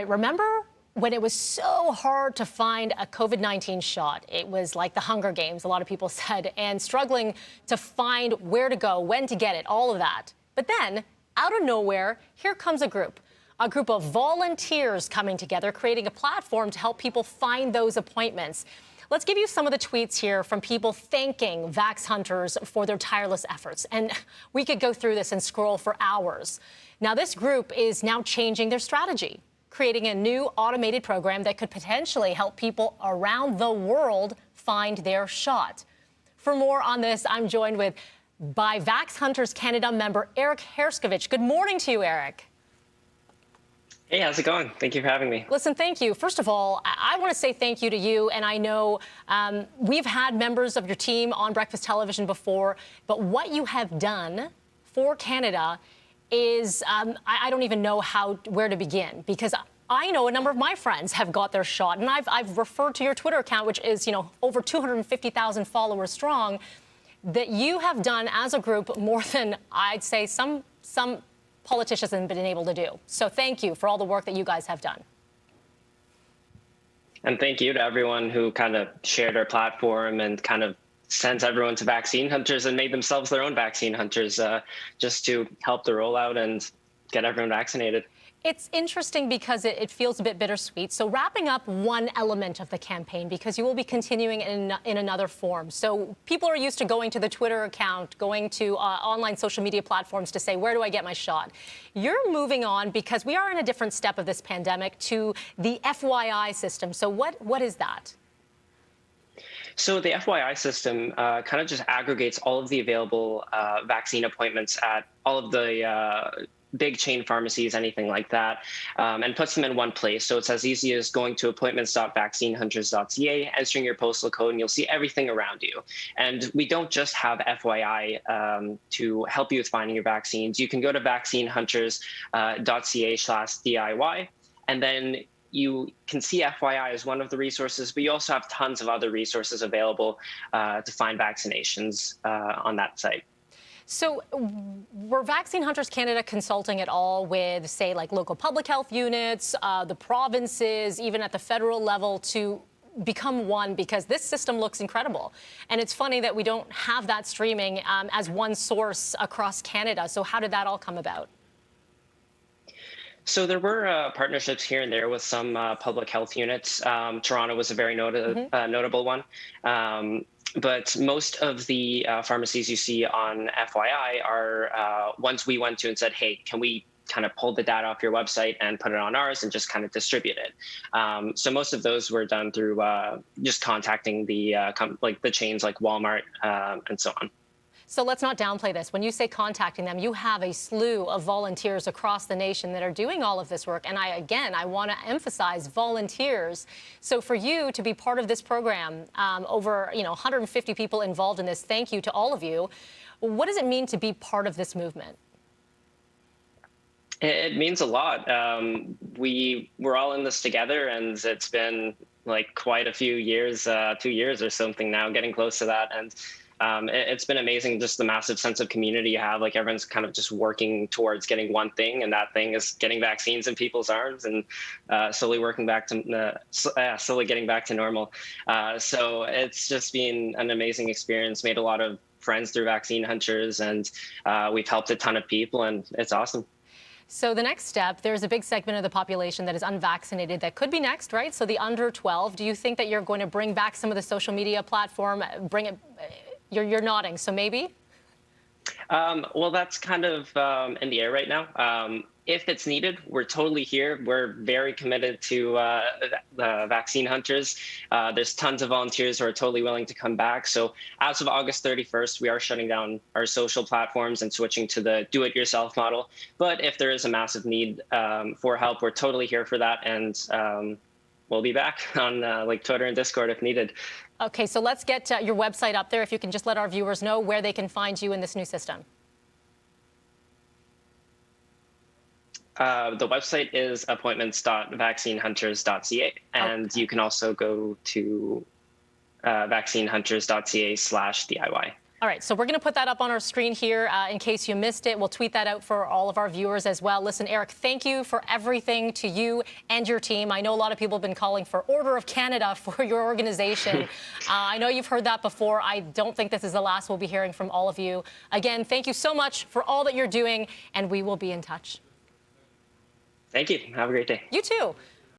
Remember when it was so hard to find a COVID-19 shot? It was like the Hunger Games, a lot of people said, and struggling to find where to go, when to get it, all of that. But then, out of nowhere, here comes a group of volunteers coming together, creating a platform to help people find those appointments. Let's give you some of the tweets here from people thanking Vax Hunters for their tireless efforts. And we could go through this and scroll for hours. Now, this group is now changing their strategy, creating a new automated program that could potentially help people around the world find their shot. For more on this, I'm joined by Vax Hunters Canada member Eric Herscovich. Good morning to you, Eric. Hey, how's it going? Thank you for having me. Listen, thank you. First of all, I want to say thank you to you. And I know we've had members of your team on breakfast television before, but what you have done for Canada is I don't even know where to begin, because I know a number of my friends have got their shot, and I've referred to your Twitter account, which is, you know, over 250,000 followers strong, that you have done as a group more than I'd say some politicians haven't been able to do. So thank you for all the work that you guys have done. And thank you to everyone who kind of shared our platform and kind of sent everyone to Vaccine Hunters and made themselves their own Vaccine Hunters just to help the rollout and get everyone vaccinated. It's interesting because it feels a bit bittersweet. So wrapping up one element of the campaign, because you will be continuing in another form. So people are used to going to the Twitter account, going to online social media platforms to say, where do I get my shot? You're moving on, because we are in a different step of this pandemic, to the FYI system. So what is that? So the FYI system kind of just aggregates all of the available vaccine appointments at all of the big chain pharmacies, anything like that, and puts them in one place. So it's as easy as going to appointments.vaccinehunters.ca, entering your postal code, and you'll see everything around you. And we don't just have FYI to help you with finding your vaccines. You can go to vaccinehunters.ca/DIY, and then you can see FYI as one of the resources, but you also have tons of other resources available to find vaccinations on that site. So were Vaccine Hunters Canada consulting at all with, say, like local public health units, the provinces, even at the federal level, to become one? Because this system looks incredible. And it's funny that we don't have that streaming as one source across Canada. So how did that all come about? So there were partnerships here and there with some public health units. Toronto was a very notable one. But most of the pharmacies you see on FYI are ones we went to and said, hey, can we kind of pull the data off your website and put it on ours and just kind of distribute it? So most of those were done through just contacting the chains like Walmart and so on. So let's not downplay this. When you say contacting them, you have a slew of volunteers across the nation that are doing all of this work. And I want to emphasize volunteers. So for you to be part of this program, over 150 people involved in this, thank you to all of you. What does it mean to be part of this movement? It means a lot. We're all in this together, and it's been like quite a few years, 2 years or something now, getting close to that. And it's been amazing, just the massive sense of community you have. Like, everyone's kind of just working towards getting one thing, and that thing is getting vaccines in people's arms and slowly getting back to normal. So it's just been an amazing experience. Made a lot of friends through Vaccine Hunters, and we've helped a ton of people, and it's awesome. So the next step, there's a big segment of the population that is unvaccinated that could be next, right? So the under 12. Do you think that you're going to bring back some of the social media platform, bring it? You're nodding, so maybe? Well, that's kind of in the air right now. If it's needed, we're totally here. We're very committed to the Vaccine Hunters. There's tons of volunteers who are totally willing to come back. So as of August 31st, we are shutting down our social platforms and switching to the do-it-yourself model. But if there is a massive need for help, we're totally here for that. And we'll be back on like Twitter and Discord if needed. Okay, so let's get your website up there. If you can just let our viewers know where they can find you in this new system. The website is appointments.vaccinehunters.ca, and you can also go to vaccinehunters.ca/DIY. All right, so we're going to put that up on our screen here in case you missed it. We'll tweet that out for all of our viewers as well. Listen, Eric, thank you for everything to you and your team. I know a lot of people have been calling for Order of Canada for your organization. I know you've heard that before. I don't think this is the last we'll be hearing from all of you. Again, thank you so much for all that you're doing, and we will be in touch. Thank you. Have a great day. You too.